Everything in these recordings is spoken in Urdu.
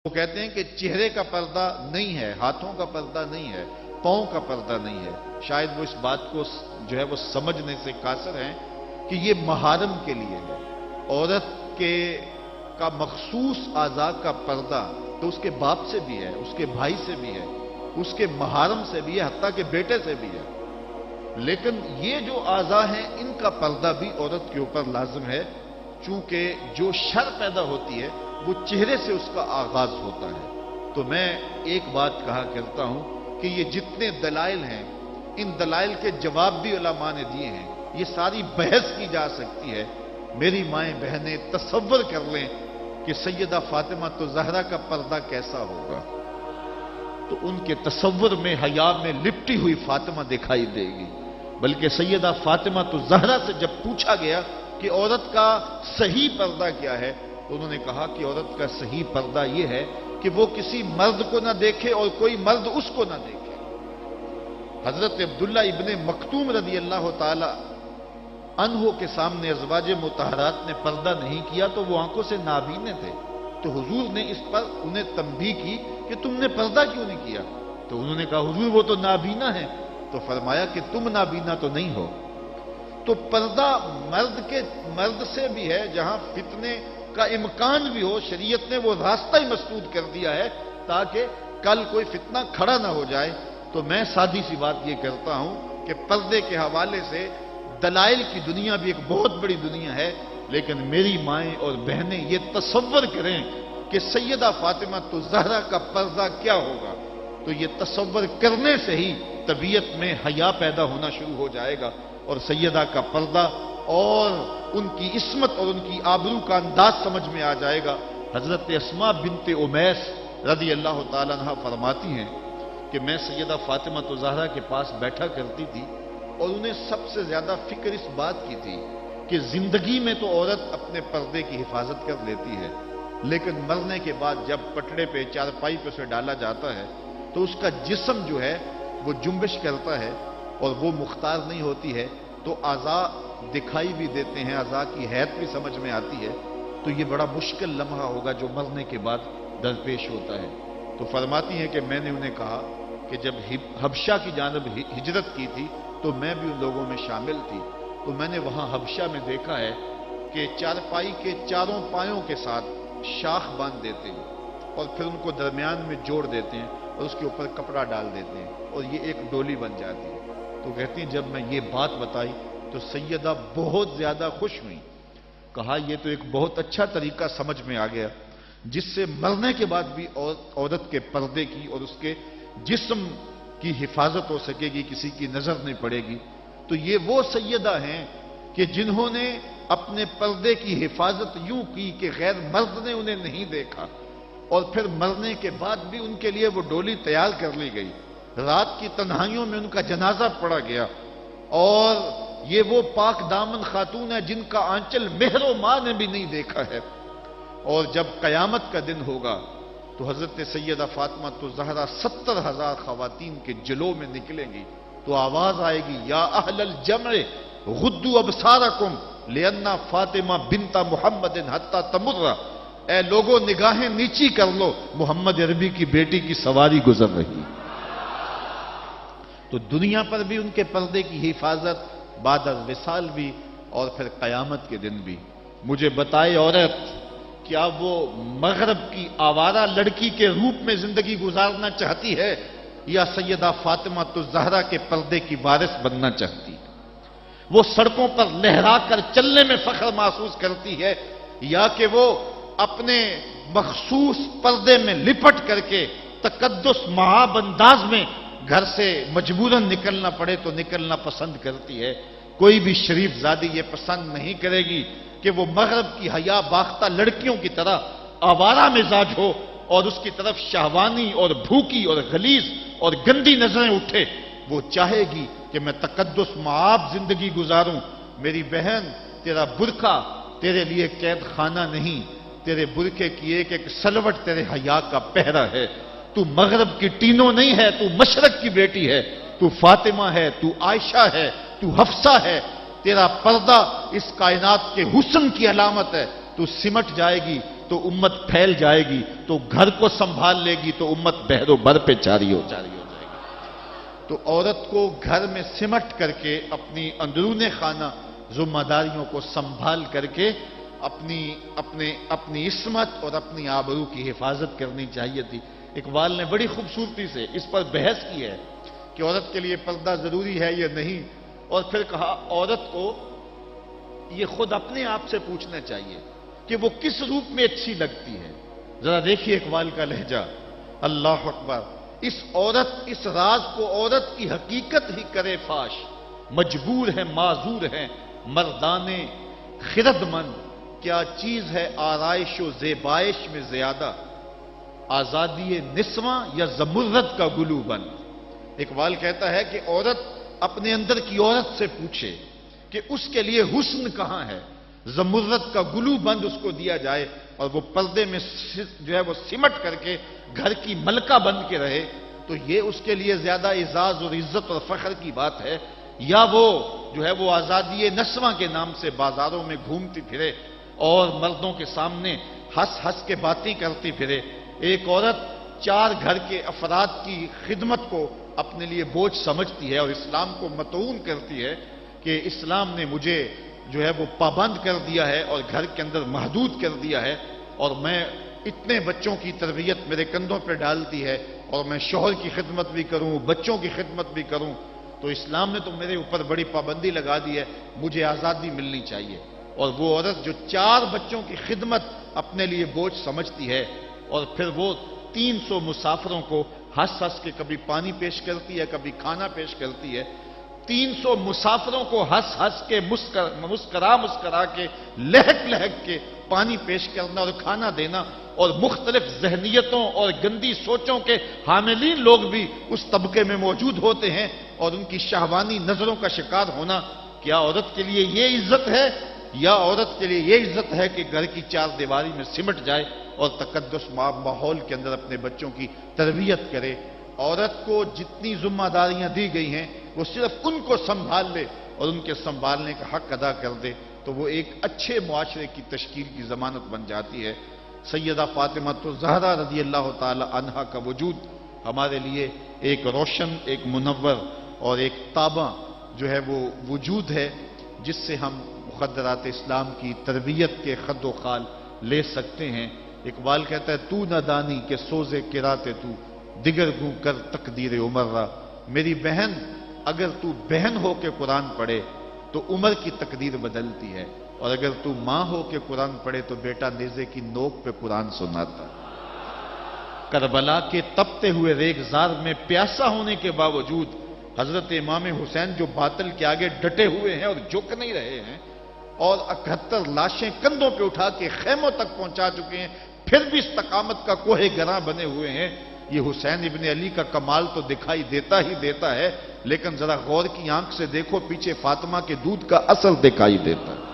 وہ کہتے ہیں کہ چہرے کا پردہ نہیں ہے، ہاتھوں کا پردہ نہیں ہے، پاؤں کا پردہ نہیں ہے۔ شاید وہ اس بات کو جو ہے وہ سمجھنے سے قاصر ہیں کہ یہ محارم کے لیے ہے۔ عورت کا مخصوص اعضاء کا پردہ تو اس کے باپ سے بھی ہے، اس کے بھائی سے بھی ہے، اس کے محارم سے بھی ہے، حتیٰ کہ بیٹے سے بھی ہے۔ لیکن یہ جو اعضاء ہیں ان کا پردہ بھی عورت کے اوپر لازم ہے، چونکہ جو شر پیدا ہوتی ہے وہ چہرے سے اس کا آغاز ہوتا ہے۔ تو میں ایک بات کہا کرتا ہوں کہ یہ جتنے دلائل ہیں ان دلائل کے جواب بھی علماء نے دیے ہیں، یہ ساری بحث کی جا سکتی ہے۔ میری مائیں بہنیں تصور کر لیں کہ سیدہ فاطمہ تو زہرا کا پردہ کیسا ہوگا، تو ان کے تصور میں حیا میں لپٹی ہوئی فاطمہ دکھائی دے گی۔ بلکہ سیدہ فاطمہ تو زہرا سے جب پوچھا گیا کہ عورت کا صحیح پردہ کیا ہے تو انہوں نے کہا کہ عورت کا صحیح پردہ یہ ہے کہ وہ کسی مرد کو نہ دیکھے اور کوئی مرد اس کو نہ دیکھے۔ حضرت عبداللہ ابن مکتوم رضی اللہ تعالی عنہ کے سامنے ازواج مطہرات نے پردہ نہیں کیا تو وہ آنکھوں سے نابینے تھے، تو حضور نے اس پر انہیں تنبیہ کی کہ تم نے پردہ کیوں نہیں کیا؟ تو انہوں نے کہا حضور وہ تو نابینا ہے۔ تو فرمایا کہ تم نابینا تو نہیں ہو۔ تو پردہ مرد سے بھی ہے، جہاں فتنے کا امکان بھی ہو، شریعت نے وہ راستہ ہی مسدود کر دیا ہے تاکہ کل کوئی فتنہ کھڑا نہ ہو جائے۔ تو میں سادی سی بات یہ کرتا ہوں کہ پردے کے حوالے سے دلائل کی دنیا بھی ایک بہت بڑی دنیا ہے، لیکن میری مائیں اور بہنیں یہ تصور کریں کہ سیدہ فاطمہ تو زہرا کا پردہ کیا ہوگا، تو یہ تصور کرنے سے ہی طبیعت میں حیا پیدا ہونا شروع ہو جائے گا، اور سیدہ کا پردہ اور ان کی عصمت اور ان کی آبرو کا انداز سمجھ میں آ جائے گا۔ حضرت اسماء بنت امیس رضی اللہ تعالیٰ عنہ فرماتی ہیں کہ میں سیدہ فاطمہ تو زہرا کے پاس بیٹھا کرتی تھی اور انہیں سب سے زیادہ فکر اس بات کی تھی کہ زندگی میں تو عورت اپنے پردے کی حفاظت کر لیتی ہے، لیکن مرنے کے بعد جب پٹڑے پہ چارپائی پہ اسے ڈالا جاتا ہے تو اس کا جسم جو ہے وہ جنبش کرتا ہے اور وہ مختار نہیں ہوتی ہے، تو اعضاء دکھائی بھی دیتے ہیں، اعضاء کی حیت بھی سمجھ میں آتی ہے، تو یہ بڑا مشکل لمحہ ہوگا جو مرنے کے بعد درپیش ہوتا ہے۔ تو فرماتی ہیں کہ میں نے انہیں کہا کہ جب حبشہ کی جانب ہجرت کی تھی تو میں بھی ان لوگوں میں شامل تھی، تو میں نے وہاں حبشہ میں دیکھا ہے کہ چارپائی کے چاروں پایوں کے ساتھ شاخ باندھ دیتے ہیں اور پھر ان کو درمیان میں جوڑ دیتے ہیں اور اس کے اوپر کپڑا ڈال دیتے ہیں اور یہ ایک ڈولی بن جاتی ہے۔ تو کہتی ہیں جب میں یہ بات بتائی تو سیدہ بہت زیادہ خوش ہوئی، کہا یہ تو ایک بہت اچھا طریقہ سمجھ میں آ گیا جس سے مرنے کے بعد بھی عورت کے پردے کی اور اس کے جسم کی حفاظت ہو سکے گی، کسی کی نظر نہیں پڑے گی۔ تو یہ وہ سیدہ ہیں کہ جنہوں نے اپنے پردے کی حفاظت یوں کی کہ غیر مرد نے انہیں نہیں دیکھا، اور پھر مرنے کے بعد بھی ان کے لیے وہ ڈولی تیار کر لی گئی، رات کی تنہائیوں میں ان کا جنازہ پڑا گیا، اور یہ وہ پاک دامن خاتون ہے جن کا آنچل مہر و ماں نے بھی نہیں دیکھا ہے۔ اور جب قیامت کا دن ہوگا تو حضرت سیدہ فاطمہ تو زہرا 70,000 خواتین کے جلو میں نکلیں گی، تو آواز آئے گی یا اہل الجمع غدوا ابصارکم لأن فاطمہ بنت محمد حتی تمر، اے لوگوں نگاہیں نیچی کر لو، محمد عربی کی بیٹی کی سواری گزر رہی۔ تو دنیا پر بھی ان کے پردے کی حفاظت، بعد الوصال بھی، اور پھر قیامت کے دن بھی۔ مجھے بتائے عورت کیا وہ مغرب کی آوارہ لڑکی کے روپ میں زندگی گزارنا چاہتی ہے یا سیدہ فاطمہ تو زہرا کے پردے کی وارث بننا چاہتی ہے؟ وہ سڑکوں پر لہرا کر چلنے میں فخر محسوس کرتی ہے یا کہ وہ اپنے مخصوص پردے میں لپٹ کر کے تقدس معاب انداز میں گھر سے مجبوراً نکلنا پڑے تو نکلنا پسند کرتی ہے؟ کوئی بھی شریف زادی یہ پسند نہیں کرے گی کہ وہ مغرب کی حیا باختہ لڑکیوں کی طرح آوارہ مزاج ہو اور اس کی طرف شہوانی اور بھوکی اور غلیظ اور گندی نظریں اٹھے۔ وہ چاہے گی کہ میں تقدس معاب زندگی گزاروں۔ میری بہن، تیرا برقع تیرے لیے قید خانہ نہیں، تیرے برقعے کی ایک ایک سلوٹ تیرے حیا کا پہرا ہے۔ تو مغرب کی ٹینو نہیں ہے، تو مشرق کی بیٹی ہے، تو فاطمہ ہے، تو عائشہ ہے، تو حفصہ ہے۔ تیرا پردہ اس کائنات کے حسن کی علامت ہے، تو سمٹ جائے گی تو امت پھیل جائے گی، تو گھر کو سنبھال لے گی تو امت بحر و بر پہ جاری ہو جائے گی۔ تو عورت کو گھر میں سمٹ کر کے اپنی اندرون خانہ ذمہ داریوں کو سنبھال کر کے اپنی عصمت اور اپنی آبرو کی حفاظت کرنی چاہیے تھی۔ اقبال نے بڑی خوبصورتی سے اس پر بحث کی ہے کہ عورت کے لیے پردہ ضروری ہے یا نہیں، اور پھر کہا عورت کو یہ خود اپنے آپ سے پوچھنا چاہیے کہ وہ کس روپ میں اچھی لگتی ہے۔ ذرا دیکھیے اقبال کا لہجہ، اللہ اکبر۔ اس راز کو عورت کی حقیقت ہی کرے فاش، مجبور ہے معذور ہے مردانے خرد مند، کیا چیز ہے آرائش و زیبائش میں زیادہ، آزادی نسواں یا زمرد کا گلو بند۔ اقبال کہتا ہے کہ عورت اپنے اندر کی عورت سے پوچھے کہ اس کے لیے حسن کہاں ہے، زمرد کا گلو بند اس کو دیا جائے اور وہ پردے میں جو ہے وہ سمٹ کر کے گھر کی ملکہ بن کے رہے، تو یہ اس کے لیے زیادہ اعزاز اور عزت اور فخر کی بات ہے، یا وہ جو ہے وہ آزادی نسواں کے نام سے بازاروں میں گھومتی پھرے اور مردوں کے سامنے ہنس ہنس کے باتیں کرتی پھرے۔ ایک عورت 4 گھر کے افراد کی خدمت کو اپنے لیے بوجھ سمجھتی ہے اور اسلام کو متعون کرتی ہے کہ اسلام نے مجھے جو ہے وہ پابند کر دیا ہے اور گھر کے اندر محدود کر دیا ہے، اور میں اتنے بچوں کی تربیت میرے کندھوں پہ ڈالتی ہے، اور میں شوہر کی خدمت بھی کروں، بچوں کی خدمت بھی کروں، تو اسلام نے تو میرے اوپر بڑی پابندی لگا دی ہے، مجھے آزادی ملنی چاہیے۔ اور وہ عورت جو 4 بچوں کی خدمت اپنے لیے بوجھ سمجھتی ہے، اور پھر وہ 300 مسافروں کو ہنس ہنس کے کبھی پانی پیش کرتی ہے، کبھی کھانا پیش کرتی ہے، 300 مسافروں کو ہنس ہنس کے مسکرا کے لہک لہک کے پانی پیش کرنا اور کھانا دینا، اور مختلف ذہنیتوں اور گندی سوچوں کے حاملین لوگ بھی اس طبقے میں موجود ہوتے ہیں اور ان کی شہوانی نظروں کا شکار ہونا، کیا عورت کے لیے یہ عزت ہے؟ یا عورت کے لیے یہ عزت ہے کہ گھر کی 4 دیواری میں سمٹ جائے اور تقدس ماحول کے اندر اپنے بچوں کی تربیت کرے؟ عورت کو جتنی ذمہ داریاں دی گئی ہیں وہ صرف ان کو سنبھال لے اور ان کے سنبھالنے کا حق ادا کر دے تو وہ ایک اچھے معاشرے کی تشکیل کی ضمانت بن جاتی ہے۔ سیدہ فاطمہ الزہرا رضی اللہ تعالی عنہا کا وجود ہمارے لیے ایک روشن، ایک منور اور ایک تابع جو ہے وہ وجود ہے، جس سے ہم مقدرات اسلام کی تربیت کے خد و خال لے سکتے ہیں۔ اقبال کہتا ہے تو نہ دانی کہ سوزے کراتے تو دیگر گوں کر تقدیر عمر را، میری بہن اگر تو بہن ہو کے قرآن پڑھے تو عمر کی تقدیر بدلتی ہے، اور اگر تو ماں ہو کے قرآن پڑھے تو بیٹا نیزے کی نوک پہ قرآن سناتا۔ کربلا کے تپتے ہوئے ریگزار میں پیاسا ہونے کے باوجود حضرت امام حسین جو باطل کے آگے ڈٹے ہوئے ہیں اور جھک نہیں رہے ہیں، اور 71 لاشیں کندھوں پہ اٹھا کے خیموں تک پہنچا چکے ہیں، پھر بھی استقامت کا کوہ گراں بنے ہوئے ہیں، یہ حسین ابن علی کا کمال تو دکھائی دیتا ہی دیتا ہے، لیکن ذرا غور کی آنکھ سے دیکھو پیچھے فاطمہ کے دودھ کا اثر دکھائی دیتا ہے۔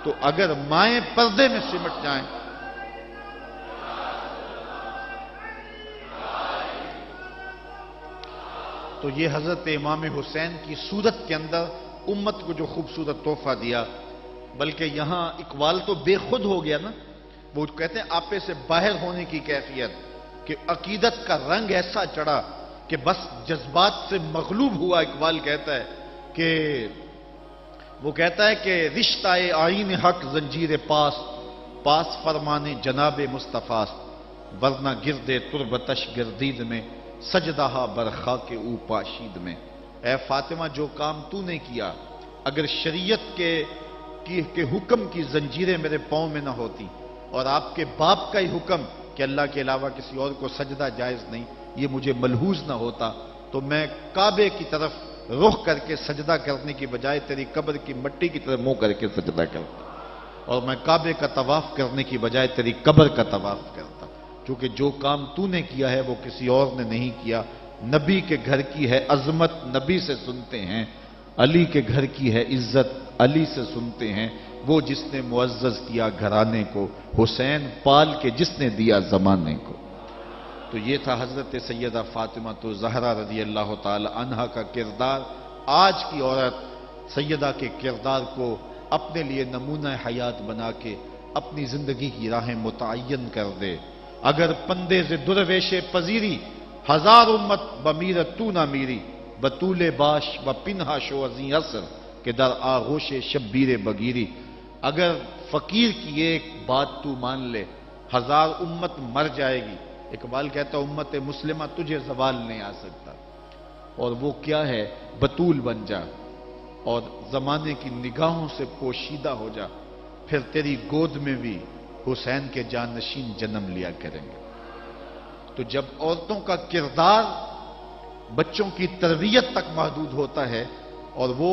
تو اگر مائیں پردے میں سمٹ جائیں تو یہ حضرت امام حسین کی صورت کے اندر امت کو جو خوبصورت تحفہ دیا، بلکہ یہاں اقبال تو بے خود ہو گیا نا، وہ کہتے ہیں آپے سے باہر ہونے کی کیفیت، کہ عقیدت کا رنگ ایسا چڑھا کہ بس جذبات سے مغلوب ہوا۔ اقبال کہتا ہے کہ وہ کہتا ہے کہ رشتہ آئین حق زنجیر پاس فرمانے جناب مصطفیٰ، ورنہ گردے تربتش گردید میں سجدہ برخا کے او پاشید میں۔ اے فاطمہ جو کام تو نے کیا، اگر شریعت کے حکم کی زنجیریں میرے پاؤں میں نہ ہوتی اور آپ کے باپ کا ہی حکم کہ اللہ کے علاوہ کسی اور کو سجدہ جائز نہیں، یہ مجھے ملحوظ نہ ہوتا تو میں کعبے کی طرف رخ کر کے سجدہ کرنے کی بجائے تیری قبر کی مٹی کی طرف منہ کر کے سجدہ کرتا، اور میں کعبے کا طواف کرنے کی بجائے تیری قبر کا طواف کرتا، کیونکہ جو کام تو نے کیا ہے وہ کسی اور نے نہیں کیا۔ نبی کے گھر کی ہے عظمت نبی سے سنتے ہیں، علی کے گھر کی ہے عزت علی سے سنتے ہیں، وہ جس نے معزز کیا گھرانے کو، حسین پال کے جس نے دیا زمانے کو۔ تو یہ تھا حضرت سیدہ فاطمہ الزہرا رضی اللہ تعالی عنہا کا کردار۔ آج کی عورت سیدہ کے کردار کو اپنے لیے نمونہ حیات بنا کے اپنی زندگی کی راہیں متعین کر دے۔ اگر پندے سے درویش پذیری، ہزار امت بمیرت تو نہ میری، بطول باش و پنہا شو ازیں اثر کہ در آغوش شبیر بگیری۔ اگر فقیر کی ایک بات تو مان لے، ہزار امت مر جائے گی۔ اقبال کہتا امت مسلمہ تجھے زوال نہیں آ سکتا، اور وہ کیا ہے؟ بطول بن جا اور زمانے کی نگاہوں سے پوشیدہ ہو جا، پھر تیری گود میں بھی حسین کے جانشین جنم لیا کریں گے۔ تو جب عورتوں کا کردار بچوں کی تربیت تک محدود ہوتا ہے اور وہ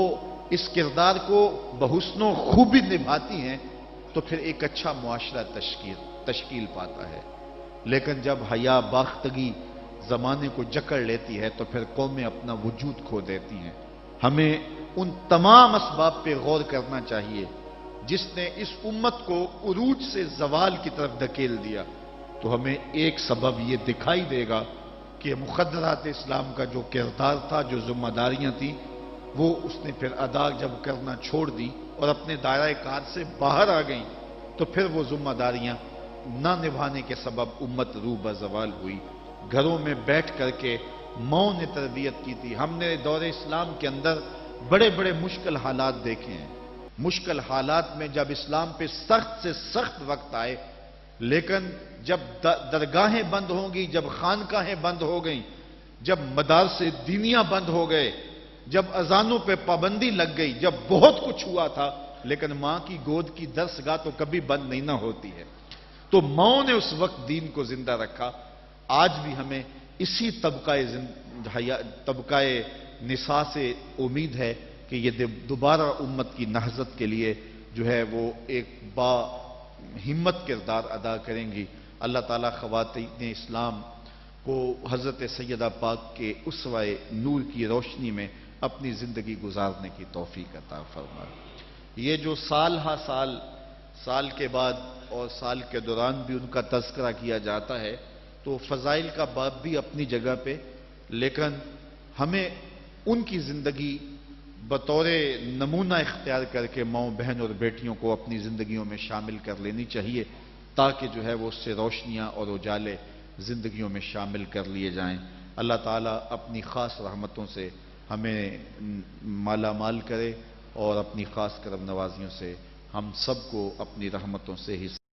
اس کردار کو بحسن و خوبی نبھاتی ہیں تو پھر ایک اچھا معاشرہ تشکیل پاتا ہے۔ لیکن جب حیا باختگی زمانے کو جکڑ لیتی ہے تو پھر قومیں اپنا وجود کھو دیتی ہیں۔ ہمیں ان تمام اسباب پہ غور کرنا چاہیے جس نے اس امت کو عروج سے زوال کی طرف دھکیل دیا، تو ہمیں ایک سبب یہ دکھائی دے گا کہ مخدرات اسلام کا جو کردار تھا، جو ذمہ داریاں تھیں، وہ اس نے پھر ادا جب کرنا چھوڑ دی اور اپنے دائرہ کار سے باہر آ گئیں، تو پھر وہ ذمہ داریاں نہ نبھانے کے سبب امت روح بزوال ہوئی۔ گھروں میں بیٹھ کر کے ماؤں نے تربیت کی تھی۔ ہم نے دور اسلام کے اندر بڑے بڑے مشکل حالات دیکھے ہیں۔ مشکل حالات میں جب اسلام پہ سخت سے سخت وقت آئے، لیکن جب درگاہیں بند ہوں گی، جب خانقاہیں بند ہو گئیں، جب مدارس دینیاں بند ہو گئے، جب اذانوں پہ پابندی لگ گئی، جب بہت کچھ ہوا تھا، لیکن ماں کی گود کی درسگاہ تو کبھی بند نہیں نہ ہوتی ہے۔ تو ماؤں نے اس وقت دین کو زندہ رکھا۔ آج بھی ہمیں اسی طبقہ نساء سے امید ہے کہ یہ دوبارہ امت کی نہضت کے لیے جو ہے وہ ایک با ہمت کردار ادا کریں گی۔ اللہ تعالیٰ خواتین اسلام کو حضرت سیدہ پاک کے اسوہ نور کی روشنی میں اپنی زندگی گزارنے کی توفیق عطا فرمائے۔ یہ جو سال ہا سال کے بعد اور سال کے دوران بھی ان کا تذکرہ کیا جاتا ہے، تو فضائل کا باب بھی اپنی جگہ پہ، لیکن ہمیں ان کی زندگی بطور نمونہ اختیار کر کے ماؤں بہن اور بیٹیوں کو اپنی زندگیوں میں شامل کر لینی چاہیے، تاکہ جو ہے وہ اس سے روشنیاں اور اجالے زندگیوں میں شامل کر لیے جائیں۔ اللہ تعالیٰ اپنی خاص رحمتوں سے ہمیں مالا مال کرے اور اپنی خاص کرم نوازیوں سے ہم سب کو اپنی رحمتوں سے ہی